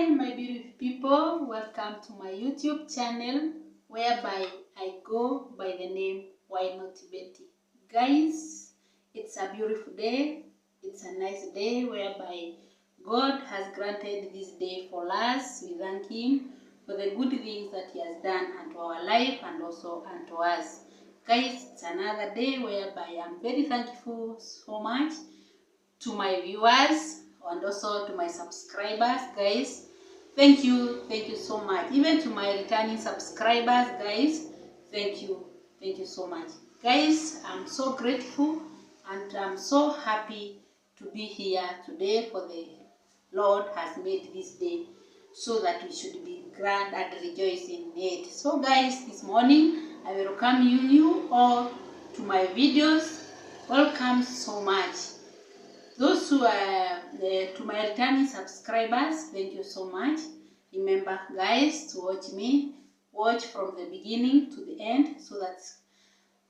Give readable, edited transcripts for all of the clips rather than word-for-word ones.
Hi my beautiful people, welcome to my YouTube channel whereby I go by the name Why Not Betty. Guys, it's a beautiful day, it's a nice day whereby God has granted this day for us. We thank Him for the good things that He has done unto our life and also unto us. Guys, it's another day whereby I'm very thankful so much to my viewers and also to my subscribers. Guys, thank you so much. Even to my returning subscribers, guys, thank you so much. Guys, I'm so grateful and I'm so happy to be here today, for the Lord has made this day so that we should be glad and rejoice in it. So guys, this morning I welcome you all to my videos. Welcome so much. Those who are to my returning subscribers, thank you so much. Remember, guys, to watch from the beginning to the end so that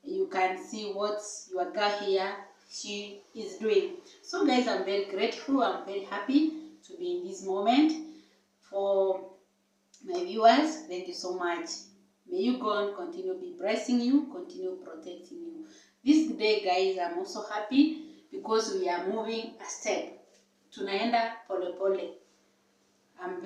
you can see what your girl here she is doing. So guys, I'm very grateful, I'm very happy to be in this moment. For my viewers, thank you so much. May you God continue be blessing you, continue protecting you. This day, guys, I'm also happy because we are moving a step. Tunaenda pole pole. I'm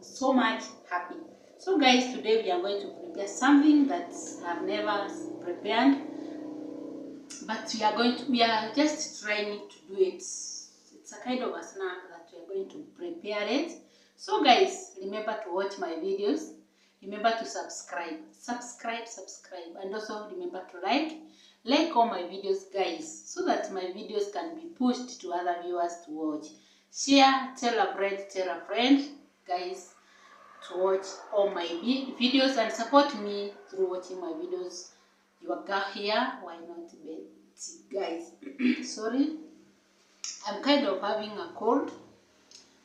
so much happy. So guys, today we are going to prepare something that I've never prepared, but we are just trying to do it. It's a kind of a snack that we are going to prepare it. So guys, remember to watch my videos. Remember to subscribe, and also remember to like all my videos, guys, so that my videos can be pushed to other viewers to watch. Share, tell a friend, guys, to watch all my videos and support me through watching my videos. Your girl here, Why Not Betty, guys. Sorry, I'm kind of having a cold.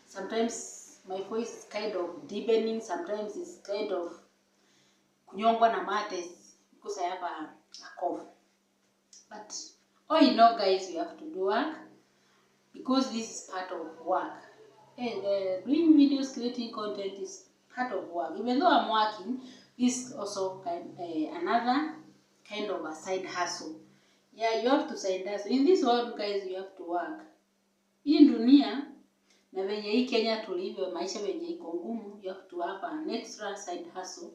Sometimes my voice is kind of deepening, sometimes it's kind of kunyongwa na mate because I have a cough. But all you know, guys, you have to do work because this is part of work. Doing videos, creating content is part of work. Even though I'm working, this is also another kind of a side hustle. Yeah, you have to side hustle. In this world, guys, you have to work. Hii dunia na venye hii Kenya tulivyo, maisha venye iko ngumu, you have to have an extra side hustle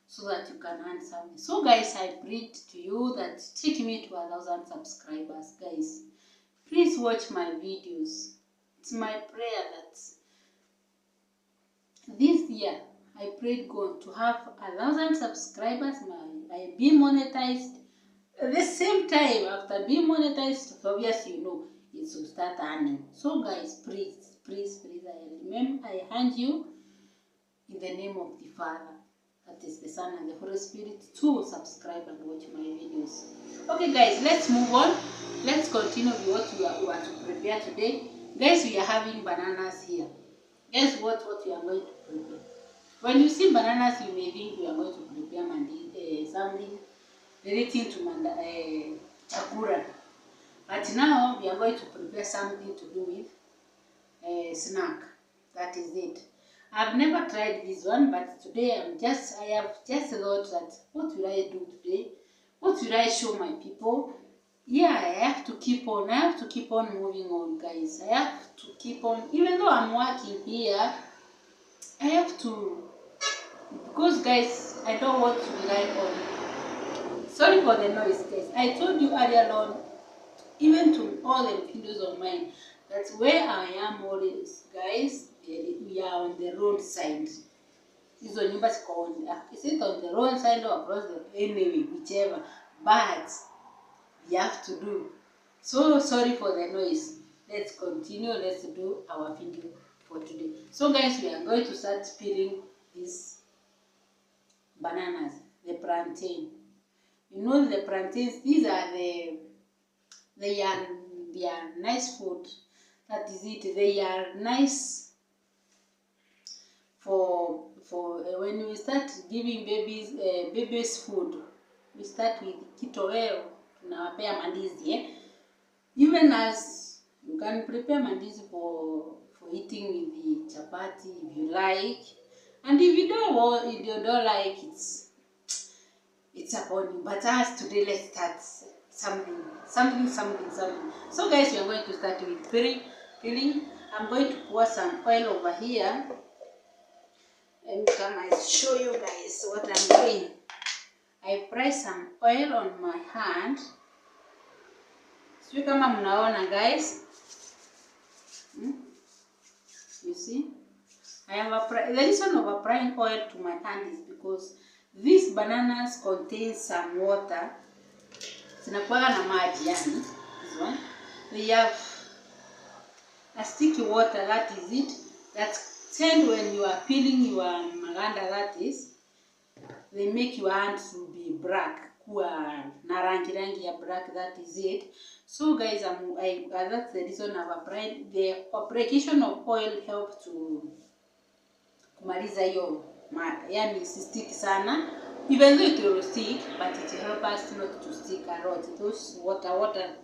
so that you can earn something. So guys, I plead to you that take me to 1,000 subscribers, guys. Please watch my videos. It's my prayer that this year I prayed God to have 1,000 subscribers. I be monetized. At the same time, after being monetized, obviously you know it will start earning. So guys, please, I hand you in the name of the Father, that is the Son and the Holy Spirit, to subscribe and watch my videos. Okay guys, let's move on. Let's continue with what we are to prepare today. Guys, we are having bananas here. Guess what we are going to prepare. When you see bananas, you may think we are going to prepare something relating to chakura. But now we are going to prepare something to do with snack. That is it. I've never tried this one, but today I have just thought that what will I do today? What will I show my people? Yeah, I have to keep on. I have to keep on moving on, guys. I have to keep on. Even though I'm working here, I have to, because guys, I don't want to rely on. Sorry for the noise, guys. I told you earlier on, even to all the videos of mine, that's where I am always, guys. We are on the road side. Is it on the road side or across the anyway, whichever. But we have to do. So sorry for the noise. Let's continue. Let's do our video for today. So guys, we are going to start peeling these bananas, the plantain. You know the plantains. These are they are nice food. That is it. They are nice for when we start giving babies food. We start with kitoweo, tunawapea mandizi. Even as you can prepare mandizi for for eating with the chapati if you like, and if you don't like, it's upon you. But as today, let's start something. So guys, we are going to start with peeling. I'm going to pour some oil over here. Let me come and show you guys what I'm doing. I apply some oil on my hand. So kama mnaona guys, you see, the reason of applying oil to my hand is because these bananas contain some water. Zinakuwa na maji yani. This one, they have a sticky water, that is it. That tend when you are peeling your maganda, that is, they make your hand to be black. Kuwa na rangi ya black, that is it. So guys, that's the reason I've applied. The application of oil helps to kumaliza hiyo yani stick sana, even though it will stick, but it helps us not to stick a lot. Those water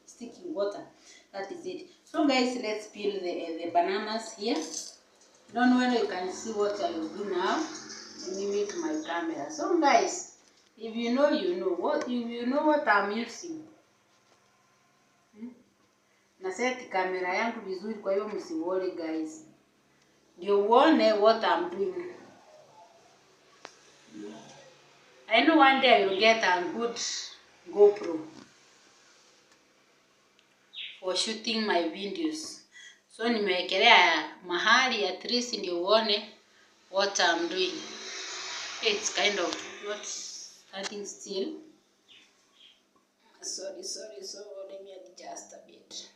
sticky water, that is it. So guys, let's peel the bananas here. Don't know whether you can see what I will do now. Let me mute my camera. So guys, if you know, you know what I'm using. Na set camera yangu vizuri, kwa hiyo msiwori guys, ndio uone what I'm doing. I know one day I will get a good GoPro for shooting my videos. So nimewekelea mahali at least ndio uone what I'm doing. It's kind of not standing still. Sorry. So let me adjust a bit.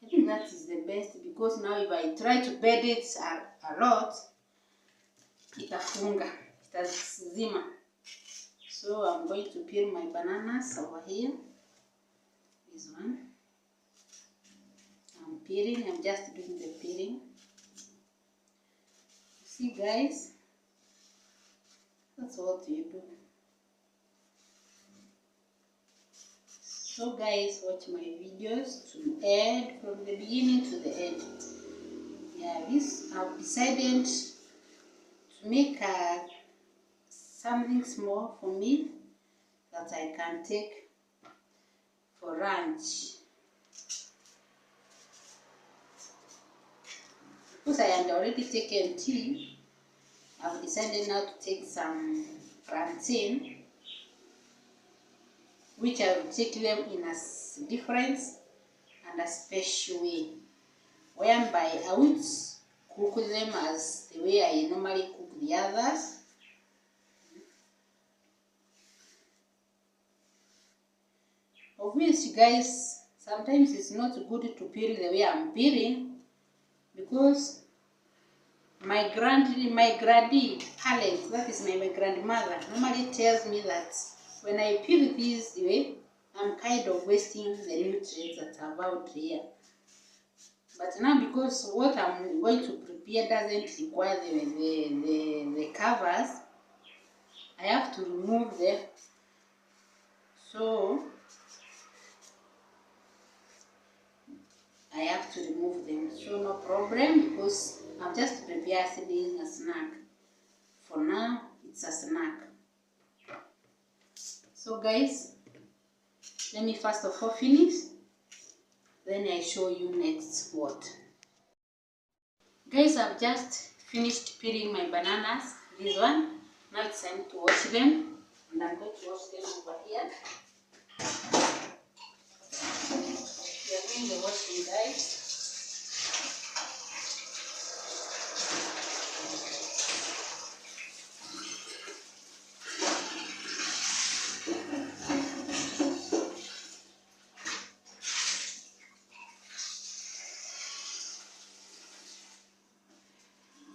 I think that is the best, because now if I try to bend it a lot, itazima. So I'm going to peel my bananas over here. This one. I'm peeling. I'm just doing the peeling. See guys, that's what you do. So guys, watch my videos to end from the beginning to the end. Yeah, this I've decided to make something small for me that I can take for lunch. Because I had already taken tea, I've decided now to take some plantain, which I will take them in a different and a special way, whereby I would cook them as the way I normally cook the others. Obviously guys, sometimes it's not good to peel the way I'm peeling, because my granddie Alex, that is my grandmother, normally tells me that when I peel this way, I'm kind of wasting the nutrients that are about here. But now, because what I'm going to prepare doesn't require the covers, I have to remove them. So I have to remove them. So no problem, because I'm just preparing a snack. For now, it's a snack. So guys, let me first of all finish, then I show you next what. Guys, I've just finished peeling my bananas, this one. Now it's time to wash them, and I'm going to wash them over here. We are doing the washing, guys.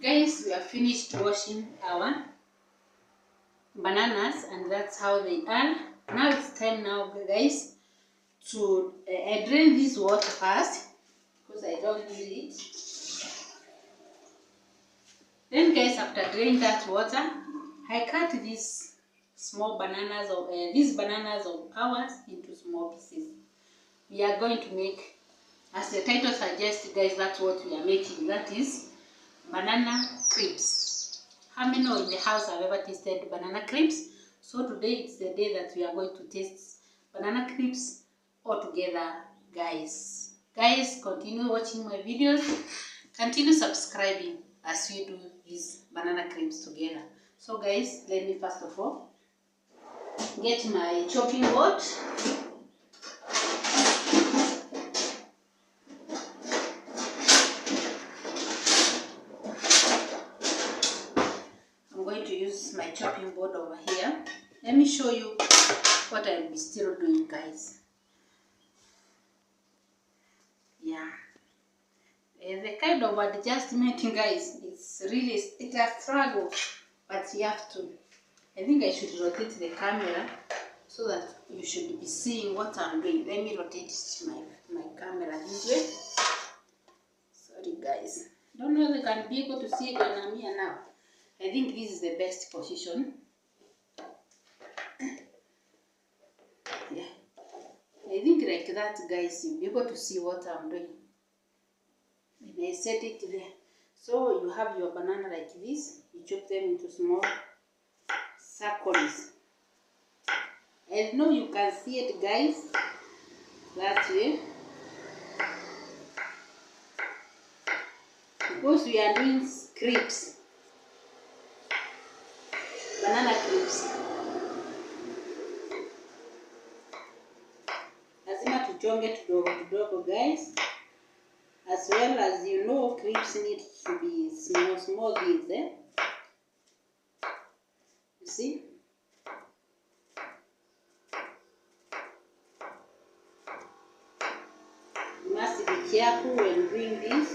Guys, we have finished washing our bananas, and that's how they are. Now it's time now, guys, to I drain this water first, because I don't need it. Then guys, after draining that water, I cut these small bananas of ours into small pieces. We are going to make As the title suggests, guys, that's what we are making. That is banana crisps. How many in the house have ever tasted banana crisps? So today it's the day that we are going to taste banana crisps all together, guys. Guys, continue watching my videos. Continue subscribing as we do these banana crisps together. So guys, let me first of all get my chopping board. I'm going to use my chopping board over here. Let me show you what I'll be still doing, guys. Yeah. The kind of adjustment, guys, it's a struggle, but you have to. I think I should rotate the camera so that you should be seeing what I'm doing. Let me rotate my camera this way. Sorry, guys. Don't know if they can be able to see it when I'm here now. I think this is the best position. Yeah. I think like that, guys, you'll be able to see what I'm doing. And I set it there. So you have your banana like this. You chop them into small circles. I know you can see it, guys, that way. Because we are doing crisps, banana crisps. Lazima tuchonge kidogo, guys. As well as you know, crisps need to be small things, You see? You must be careful when doing this.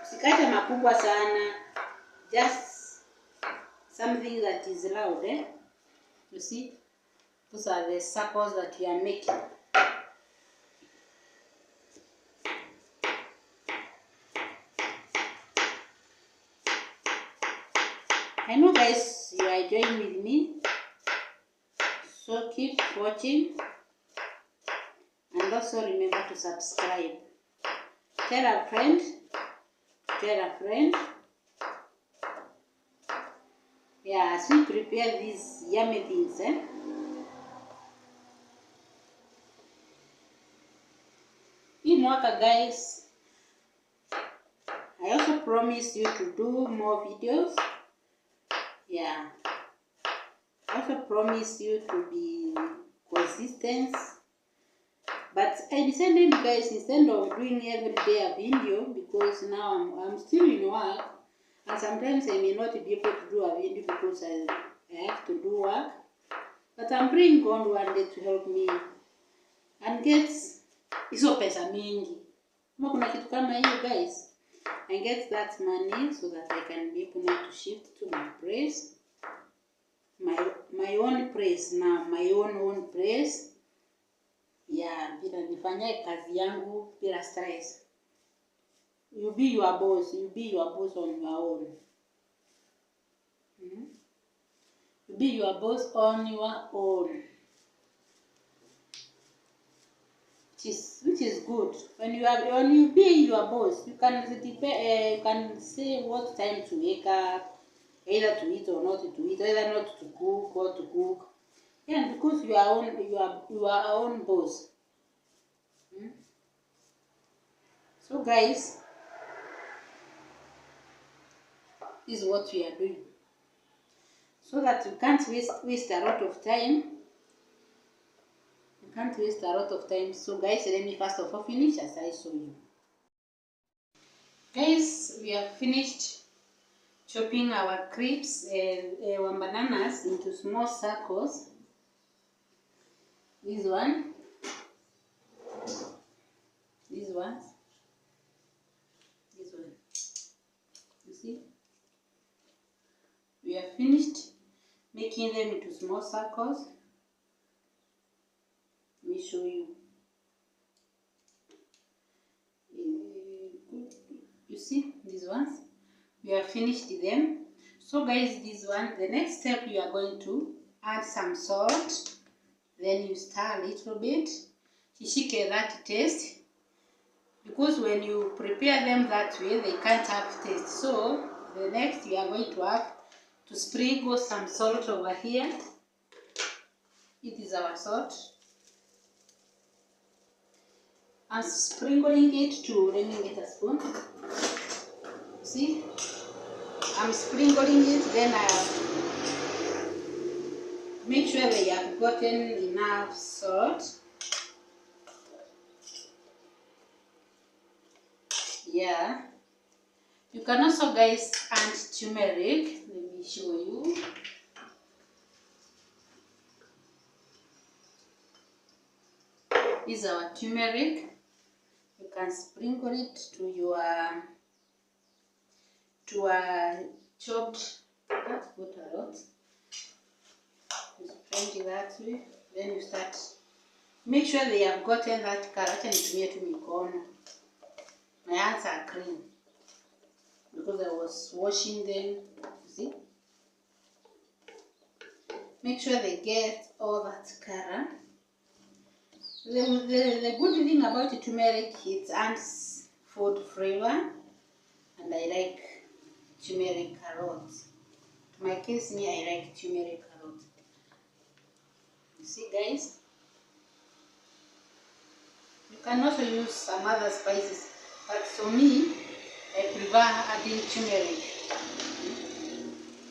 Usikate makubwa sana. Just something that is loud, You see? Those are the circles that we are making. I know, guys, you are enjoying with me. So keep watching. And also remember to subscribe. Tell a friend. Tell a friend. Yeah, as we prepare these yummy things, In mwaka, guys, I also promise you to do more videos. Yeah. I also promise you to be consistent. But I decided, guys, instead of doing every day a video, because now I'm still in work, and sometimes I may not be able to do a video because I have to do work. But I'm praying God one day to help me and get hizo pesa mingi. Kama kuna kitu kama hiyo, guys, I get that money so that I can be able now to shift to my place, my own place now, my own place. Yeah, bila nifanya kazi yangu bila stress. You be your boss. You be your boss on your own. You be your boss on your own. Which is good. When you be your boss, you can say what time to wake up, either to eat or not to eat, either not to cook or to cook. Yeah, because you are our own boss. So, guys, this is what we are doing. So that you can't waste a lot of time. You can't waste a lot of time. So, guys, let me first of all finish as I show you. Guys, we have finished chopping our crisps and our bananas into small circles. This one. These ones. This one. You see? We have finished making them into small circles. Let me show you. You see these ones? We have finished them. So, guys, this one, the next step, you are going to add some salt. Then you stir a little bit. Ishike that taste. because when you prepare them that way, they can't have taste. So the next we are going to have to sprinkle some salt over here. It is our salt. I'm sprinkling it to, let me get a spoon. See, I'm sprinkling it, then I make sure they have gotten enough salt. Yeah. You can also, guys, add turmeric. Let me show you. This is our turmeric. You can sprinkle it to your chopped. That's put a lot. You sprinkle that way. Then you start. Make sure they have gotten that color. And to mikono. My hands are clean because I was washing them. You see. Make sure they get all that color. The good thing about turmeric, it adds food flavor, and I like turmeric carrot. In my case, me, I like turmeric carrot. You see, guys? You can also use some other spices, but for me, I prefer adding turmeric.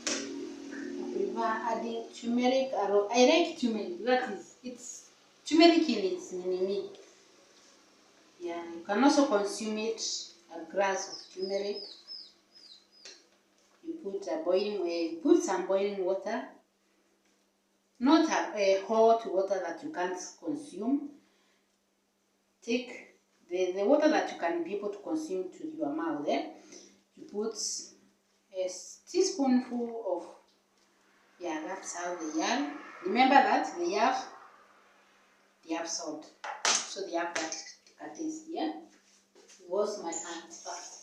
I prefer adding turmeric carrot. I like turmeric. That is, it's turmeric in its mini. Yeah, you can also consume it, a glass of turmeric. You put some boiling water, not a hot water that you can't consume. Take the water that you can be able to consume to your mouth. You put a teaspoonful of, yeah, that's how they are. Remember that they have salt, so they have that taste. Yeah, wash my hands first.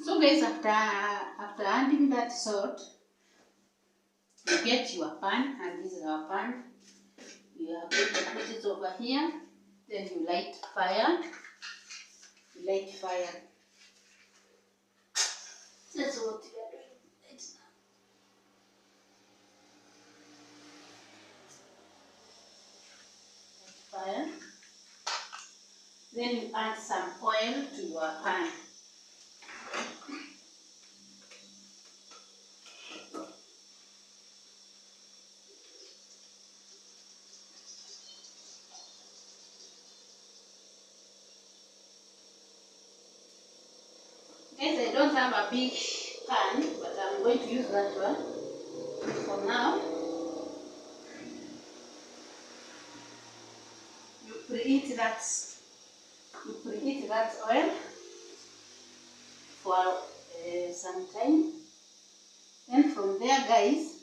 So guys, after adding that salt, you get your pan, and this is our pan. You are going to put it over here. Then you light fire. That's what we are doing right now. Light fire. Then you add some oil to your pan. Guys, I don't have a big pan, but I'm going to use that one for now. You preheat that oil for some time. Then from there, guys,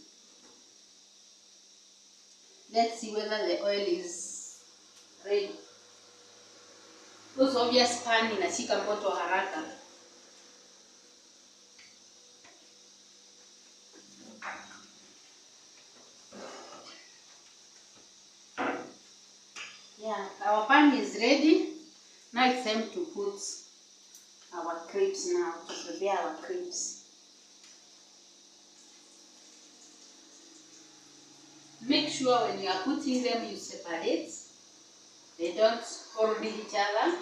let's see whether the oil is ready. Because obvious pan inashika moto haraka. Yeah, our pan is ready. Now it's time to put our crepes now, to prepare our crepes. Make sure when you are putting them, you separate. They don't hold each other.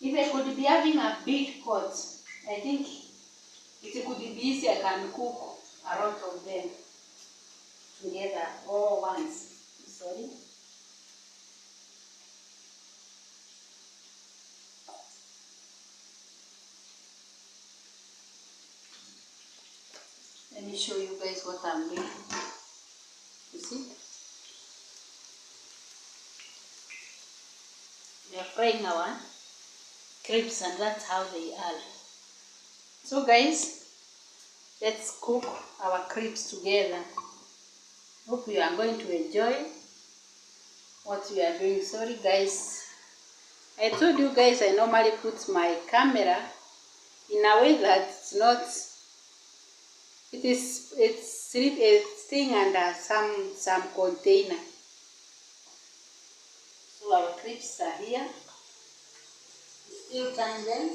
If I could be having a big pot, I think it could be easy. I can cook a lot of them together all once. Sorry. Let me show you guys what I'm doing. You see? We are frying our crepes, and that's how they are. So guys, let's cook our crepes together. Hope you are going to enjoy what we are doing. Sorry guys, I told you guys I normally put my camera in a way that it's staying under some container. So our crepes are here. Still turn them.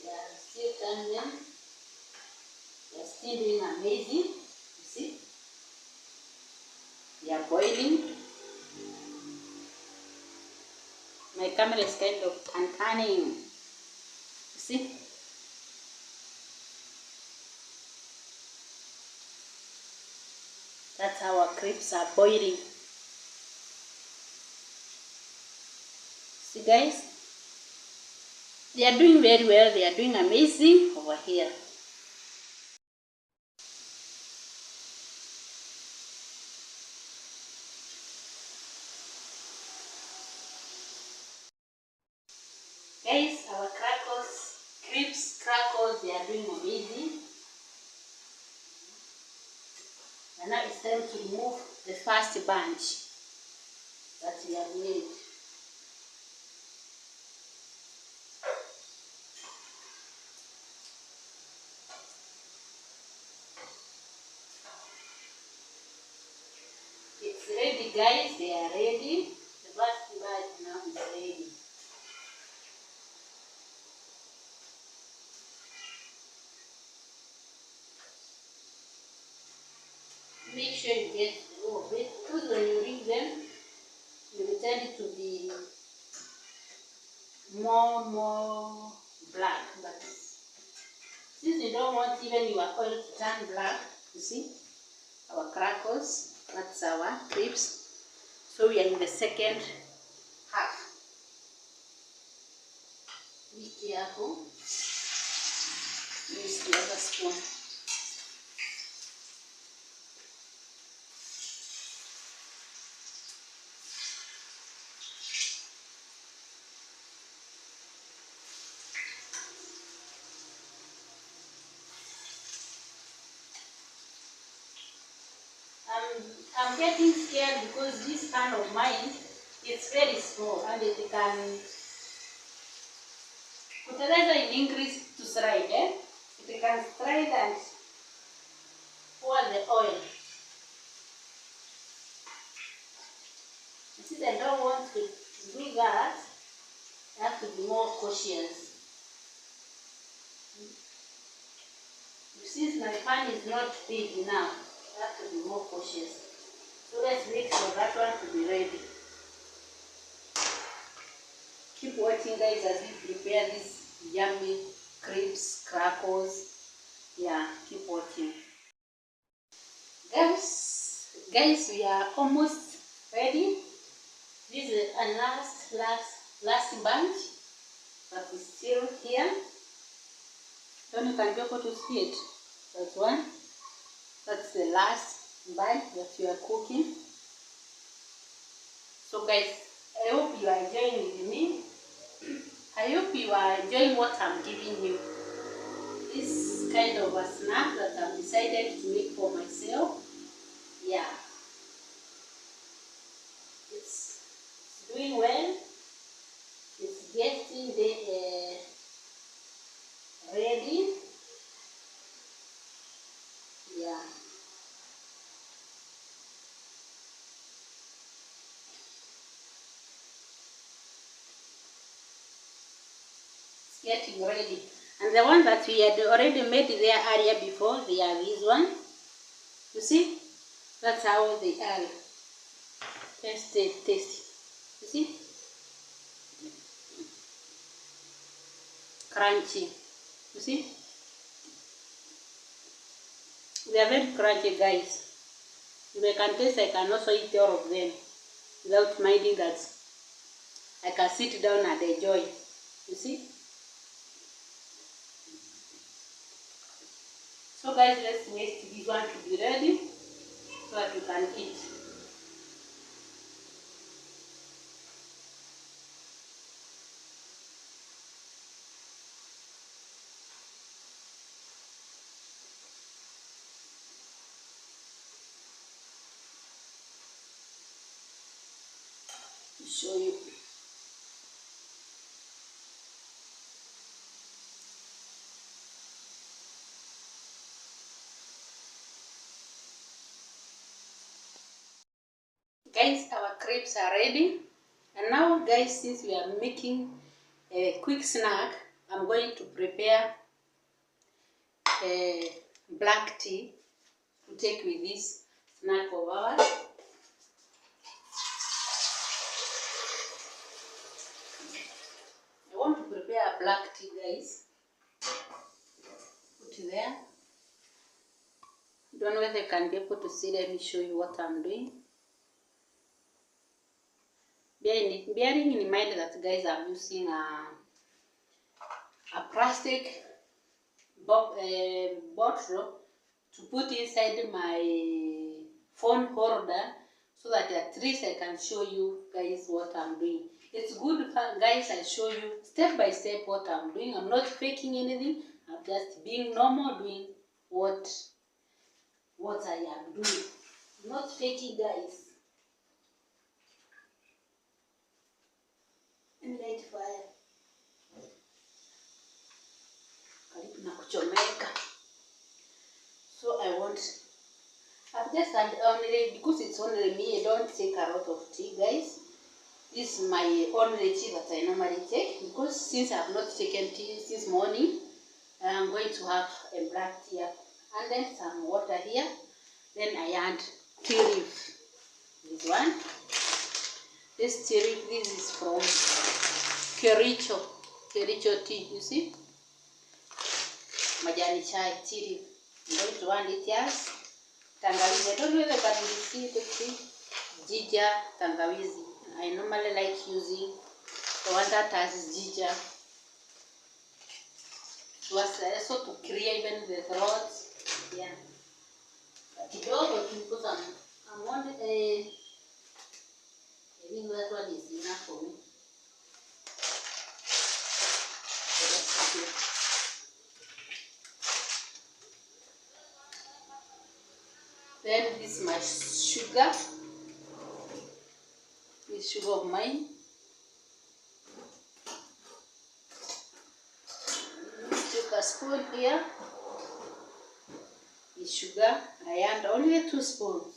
Yeah, still turn them. They're still doing amazing. You see? They are boiling. My camera is kind of turning. You see? That's how our crepes are boiling. See guys? They are doing very well. They are doing amazing over here. Guys, our crepes crackles, they are doing amazing. And now it's time to remove the first bunch that we have made. It's ready guys, they are ready. The first batch now is ready. Make sure you get the raw bit, because when you ring them, you will tend it to be more black. But since you don't want even your oil to turn black, you see, our crackers, that's our crepes. So we are in the second half. Be careful. Use the other spoon. I'm getting scared because this pan of mine, it's very small and it can kuteleza in English to slide, it can slide and pour the oil. Since I don't want to do that, I have to be more cautious. Since my pan is not big enough, I have to be more cautious. So let's wait for that one to be ready. Keep watching guys as we prepare these yummy crepes, crackers. Yeah, keep watching. Guys, we are almost ready. This is a last bunch, but it's still here. Don't you can be able to see it. That's one. That's the last bunch that we are cooking. So guys, I hope you are enjoying with me. I hope you are enjoying what I'm giving you. This kind of a snack that I've decided to make for myself. Yeah. It's doing well. It's getting ready. Yeah. It's getting ready. And the one that we had already made there earlier before, they are this one. You see? That's how they are. Taste. You see? Crunchy. You see? They are very crunchy, guys. If I can taste, I can also eat all of them without minding that I can sit down and enjoy. You see? So guys, let's wait till this one to be ready so that we can eat. show you. Guys, our crepes are ready. And now guys, since we are making a quick snack, I'm going to prepare a black tea to take with this snack of ours. I want to prepare a black tea, guys. Put it there. Don't know if I can be able to see. Let me show you what I'm doing. Bearing in mind that, guys, I'm using a plastic bottle to put inside my phone holder, so that at least I can show you guys what I'm doing. It's good, guys, I show you step by step what I'm doing. I'm not faking anything. I'm just being normal, doing what I am doing. Not faking, guys. Let me light fire. Karibu na kuchomeka. So I've just had only, because it's only me, I don't take a lot of tea, guys. This is my only tea that I normally take, because since I've not taken tea this morning, I'm going to have a black tea and then some water here. Then I add tea leaf. This one. This tea leaf, this is from Kericho tea, you see? Majani chai tea leaf. I'm going to add it here. Tangawizi. I don't know if I can see the tea. Ginger, tangawizi. I normally like using the one that has ginger. So to clear even the throat. Yeah. Kidogo tu, because I'm wanting maybe that one is enough for me. Then this is my sugar. This sugar of mine. Take a spoon here. This sugar. I add only 2 spoons.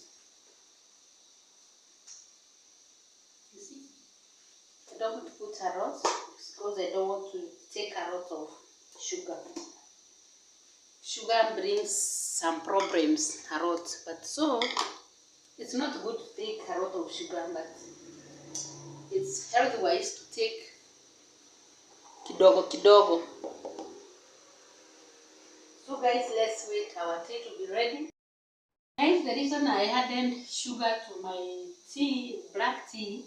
You see? I don't want to put a lot, because I don't want to take a lot of sugar. Sugar brings some problems a lot, but so it's not good to take a lot of sugar, but it's health wise to take kidogo kidogo. So guys, let's wait our tea to be ready. Guys, the reason I added sugar to my tea, black tea,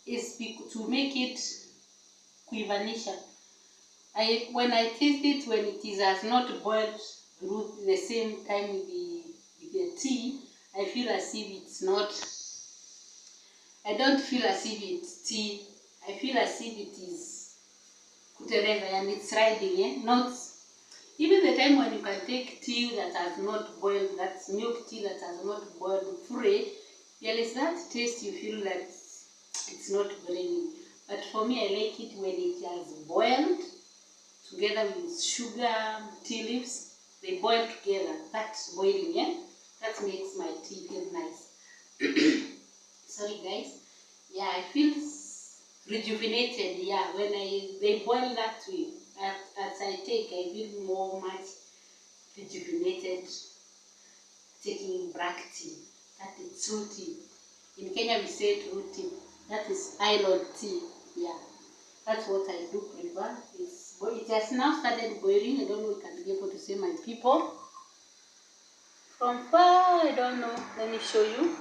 is to make it kuivanisha. When I taste it, when it has not boiled through the same time with the tea, I feel as if it's not. I don't feel as if it's tea. I feel as if it is kutereva and it's riding, not. Even the time when you can take tea that has not boiled, that's milk tea that has not boiled free, there is that taste you feel that it's not burning. But for me, I like it when it has boiled together with sugar, tea leaves. They boil together. That's boiling, yeah? That makes my tea feel nice. Sorry, guys. Yeah, I feel rejuvenated, yeah, when they boil that way. As I take, I feel much rejuvenated taking black tea. That is true tea. In Kenya we say true tea. That is island tea. Yeah, that's what I do prefer. It has now started boiling. I don't know if I can be able to see my people. From far, I don't know. Let me show you.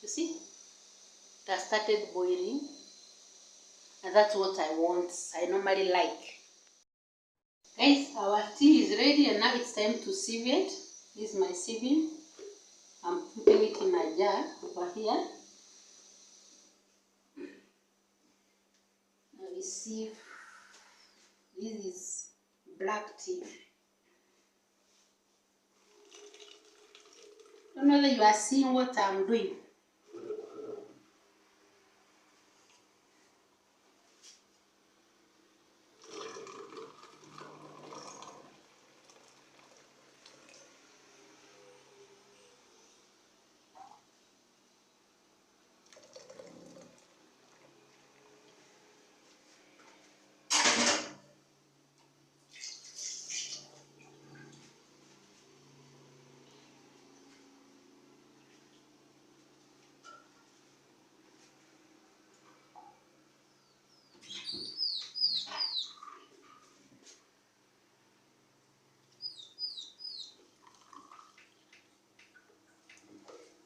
You see? It has started boiling. And that's what I want. I normally like. Guys, our tea is ready and now it's time to sieve it. This is my sieving. I'm putting it in a jar over here. Now we sieve. This is black tea. I don't know whether you are seeing what I'm doing.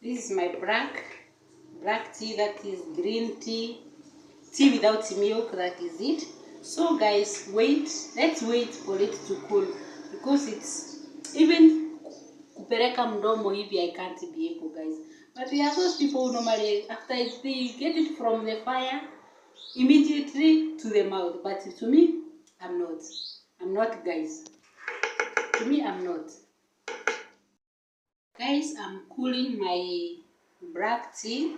This is my black tea, that is green tea. Tea without milk, that is it. So guys, let's wait for it to cool, because it's even kupeleka mdomo hivi I can't be able, guys. But we are those people who normally after they get it from the fire immediately to the mouth. But to me, I'm not, guys. To me, I'm not. Guys, I'm cooling my black tea.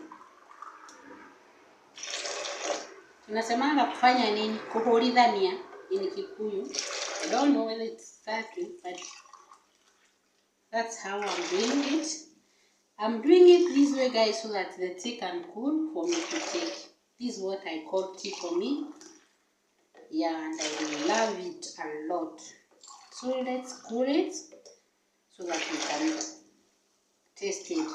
Tunasemanga kufanya nini? Kuhulidhania in Kikuyu. I don't know whether it's that way, but that's how I'm doing it. I'm doing it this way, guys, so that the tea can cool for me to take. This is what I call tea for me. Yeah, and I love it a lot. So let's cool it so that we can taste it.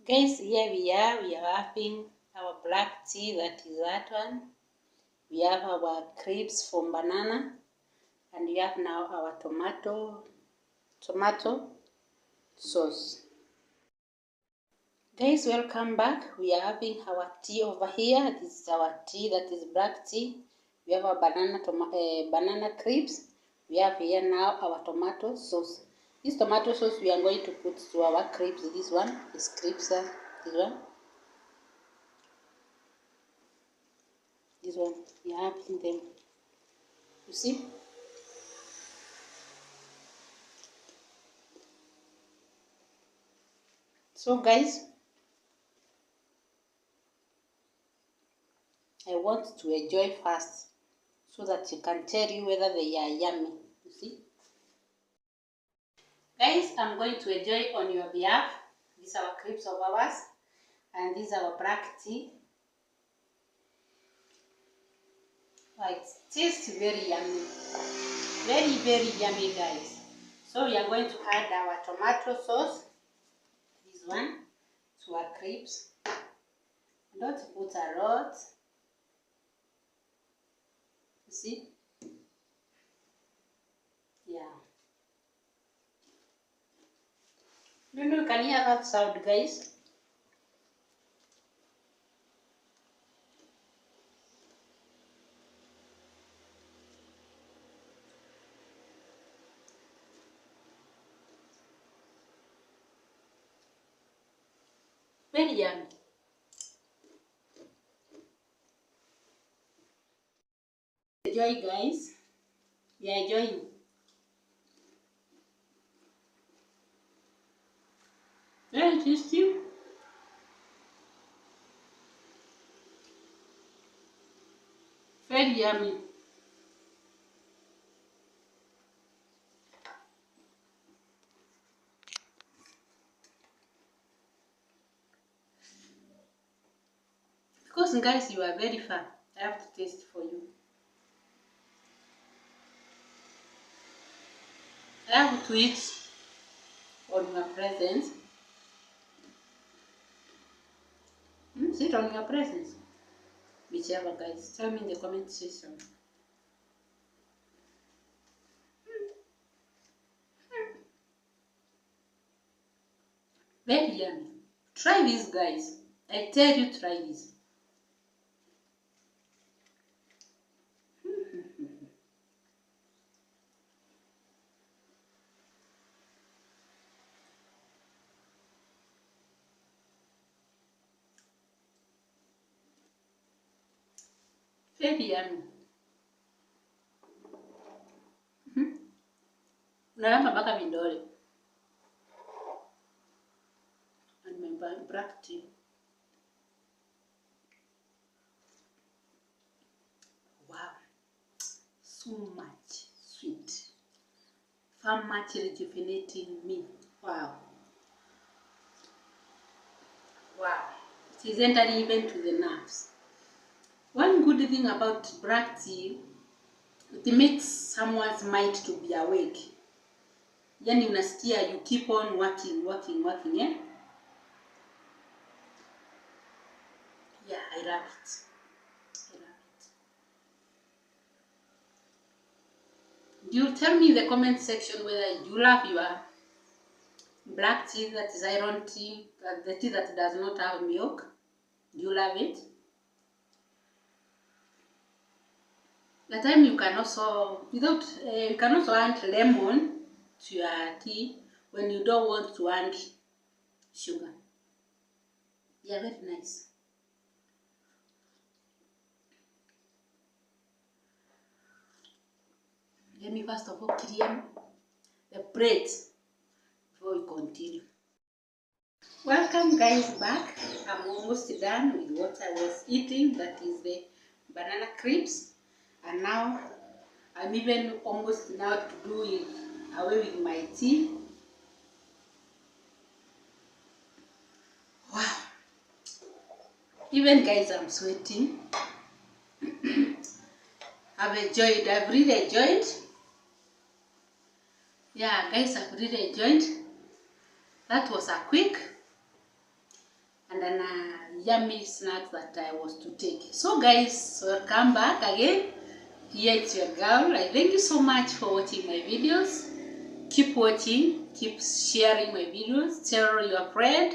Guys, here we are having our black tea, that is that one. We have our crepes from banana, and we have now our tomato sauce. Guys, welcome back. We are having our tea over here. This is our tea, that is black tea. We have our banana crepes. We have here now our tomato sauce. This tomato sauce we are going to put to our crepes. This one is crepes. This one. We are having them. You see? So guys, I want to enjoy first, so that you can tell you whether they are yummy. You see? Guys, I'm going to enjoy on your behalf. These are our crepes of ours, and these are our black tea. Oh, it tastes very yummy. Very, very yummy, guys. So we are going to add our tomato sauce, this one, to our crepes. Don't put a lot. You see? Yeah. You can hear that sound, guys. Very yummy. Enjoy, guys. We are enjoying. Very tasty. Very yummy. Because guys, you are very far, I have to taste for you. I have to eat on your presence. Sit on your presence. Whichever, guys. Tell me in the comment section. Very yummy. Try this, guys. I tell you, try this. Very yummy. Unalamba mpaka vidole. And my black tea. Wow. So much sweet. So much rejuvenating me. Wow. Wow. It is entering even to the nerves. One good thing about black tea, it makes someone's mind to be awake. Yani unasikia you keep on working, eh? Yeah, I love it. You tell me in the comment section whether you love your black tea, that is iron tea, the tea that does not have milk. Do you love it? The time you can also you can also add lemon to your tea when you don't want to add sugar. Yeah, very nice. Let me first of all clean the plate before we continue. Welcome guys back. I'm almost done with what I was eating, that is the banana crisps, and now I'm even almost now to do it away with my tea. Wow, even guys, I'm sweating. I've really enjoyed. Yeah guys, I've really enjoyed. That was a quick and then a yummy snack that I was to take. So guys, welcome back again. Here it's your girl. I thank you so much for watching my videos. Keep watching, keep sharing my videos. Tell your friend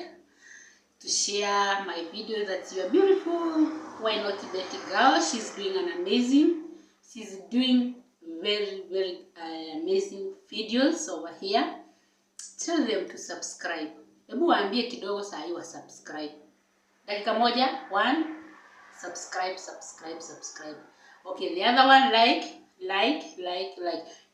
to share my video that you are beautiful. Why not Betty girl? She's doing an amazing. She's doing very amazing videos over here. Tell them to subscribe. Hebu waambie kidogo saa hii wa subscribe. Dakika moja, 1, subscribe. Okay, the other one, like.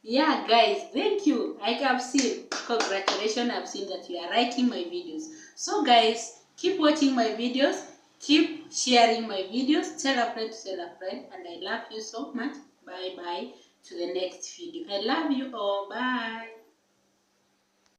Yeah guys, thank you. I have seen, congratulations, I've seen that you are liking my videos. So guys, keep watching my videos, keep sharing my videos, tell a friend to tell a friend, and I love you so much. Bye bye to the next video. I love you all. Bye.